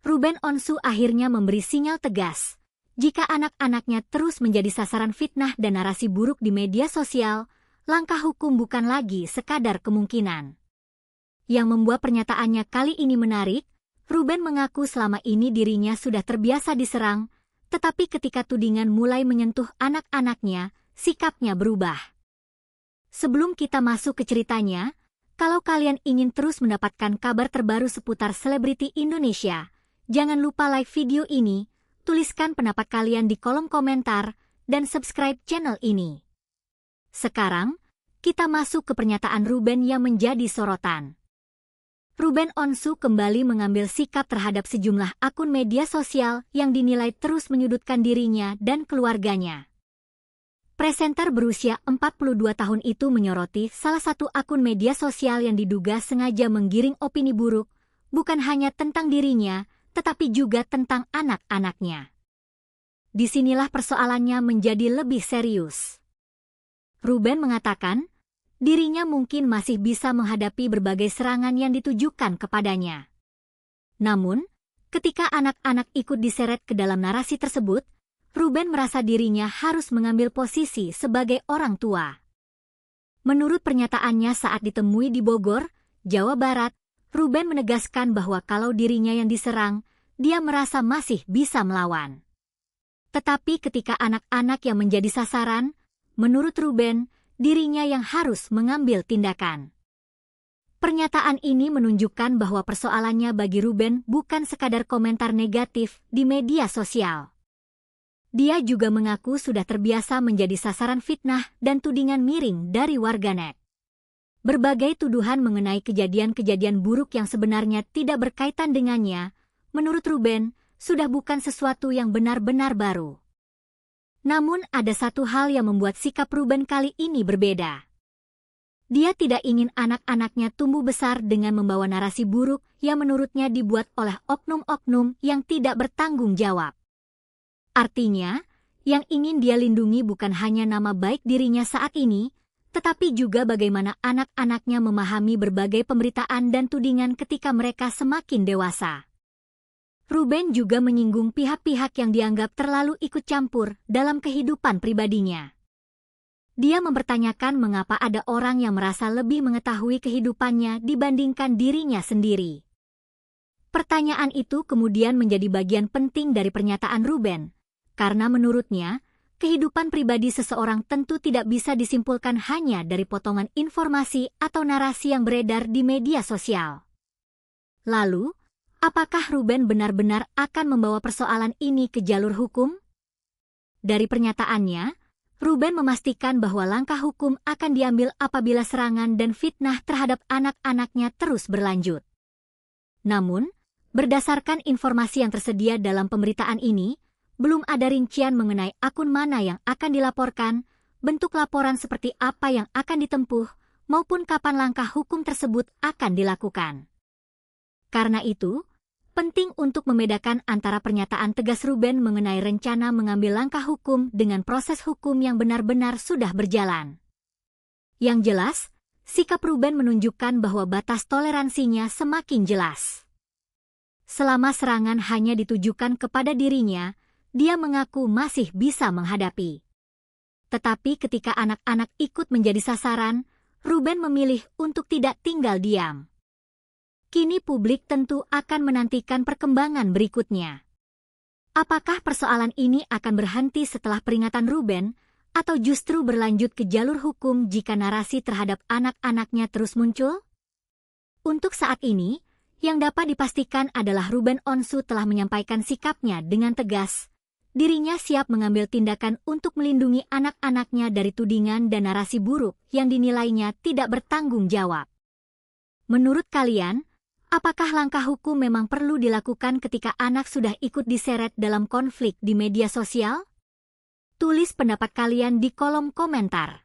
Ruben Onsu akhirnya memberi sinyal tegas. Jika anak-anaknya terus menjadi sasaran fitnah dan narasi buruk di media sosial, langkah hukum bukan lagi sekadar kemungkinan. Yang membuat pernyataannya kali ini menarik, Ruben mengaku selama ini dirinya sudah terbiasa diserang, tetapi ketika tudingan mulai menyentuh anak-anaknya, sikapnya berubah. Sebelum kita masuk ke ceritanya, kalau kalian ingin terus mendapatkan kabar terbaru seputar selebriti Indonesia, jangan lupa like video ini, tuliskan pendapat kalian di kolom komentar, dan subscribe channel ini. Sekarang, kita masuk ke pernyataan Ruben yang menjadi sorotan. Ruben Onsu kembali mengambil sikap terhadap sejumlah akun media sosial yang dinilai terus menyudutkan dirinya dan keluarganya. Presenter berusia 42 tahun itu menyoroti salah satu akun media sosial yang diduga sengaja menggiring opini buruk, bukan hanya tentang dirinya, tetapi juga tentang anak-anaknya. Disinilah persoalannya menjadi lebih serius. Ruben mengatakan, dirinya mungkin masih bisa menghadapi berbagai serangan yang ditujukan kepadanya. Namun, ketika anak-anak ikut diseret ke dalam narasi tersebut, Ruben merasa dirinya harus mengambil posisi sebagai orang tua. Menurut pernyataannya saat ditemui di Bogor, Jawa Barat, Ruben menegaskan bahwa kalau dirinya yang diserang, dia merasa masih bisa melawan. Tetapi ketika anak-anak yang menjadi sasaran, menurut Ruben, dirinya yang harus mengambil tindakan. Pernyataan ini menunjukkan bahwa persoalannya bagi Ruben bukan sekadar komentar negatif di media sosial. Dia juga mengaku sudah terbiasa menjadi sasaran fitnah dan tudingan miring dari warganet. Berbagai tuduhan mengenai kejadian-kejadian buruk yang sebenarnya tidak berkaitan dengannya, menurut Ruben, sudah bukan sesuatu yang benar-benar baru. Namun ada satu hal yang membuat sikap Ruben kali ini berbeda. Dia tidak ingin anak-anaknya tumbuh besar dengan membawa narasi buruk yang menurutnya dibuat oleh oknum-oknum yang tidak bertanggung jawab. Artinya, yang ingin dia lindungi bukan hanya nama baik dirinya saat ini, tetapi juga bagaimana anak-anaknya memahami berbagai pemberitaan dan tudingan ketika mereka semakin dewasa. Ruben juga menyinggung pihak-pihak yang dianggap terlalu ikut campur dalam kehidupan pribadinya. Dia mempertanyakan mengapa ada orang yang merasa lebih mengetahui kehidupannya dibandingkan dirinya sendiri. Pertanyaan itu kemudian menjadi bagian penting dari pernyataan Ruben, karena menurutnya, kehidupan pribadi seseorang tentu tidak bisa disimpulkan hanya dari potongan informasi atau narasi yang beredar di media sosial. Lalu, apakah Ruben benar-benar akan membawa persoalan ini ke jalur hukum? Dari pernyataannya, Ruben memastikan bahwa langkah hukum akan diambil apabila serangan dan fitnah terhadap anak-anaknya terus berlanjut. Namun, berdasarkan informasi yang tersedia dalam pemberitaan ini, belum ada rincian mengenai akun mana yang akan dilaporkan, bentuk laporan seperti apa yang akan ditempuh, maupun kapan langkah hukum tersebut akan dilakukan. Karena itu, penting untuk membedakan antara pernyataan tegas Ruben mengenai rencana mengambil langkah hukum dengan proses hukum yang benar-benar sudah berjalan. Yang jelas, sikap Ruben menunjukkan bahwa batas toleransinya semakin jelas. Selama serangan hanya ditujukan kepada dirinya, dia mengaku masih bisa menghadapi. Tetapi ketika anak-anak ikut menjadi sasaran, Ruben memilih untuk tidak tinggal diam. Kini publik tentu akan menantikan perkembangan berikutnya. Apakah persoalan ini akan berhenti setelah peringatan Ruben, atau justru berlanjut ke jalur hukum jika narasi terhadap anak-anaknya terus muncul? Untuk saat ini, yang dapat dipastikan adalah Ruben Onsu telah menyampaikan sikapnya dengan tegas. Dirinya siap mengambil tindakan untuk melindungi anak-anaknya dari tudingan dan narasi buruk yang dinilainya tidak bertanggung jawab. Menurut kalian, apakah langkah hukum memang perlu dilakukan ketika anak sudah ikut diseret dalam konflik di media sosial? Tulis pendapat kalian di kolom komentar.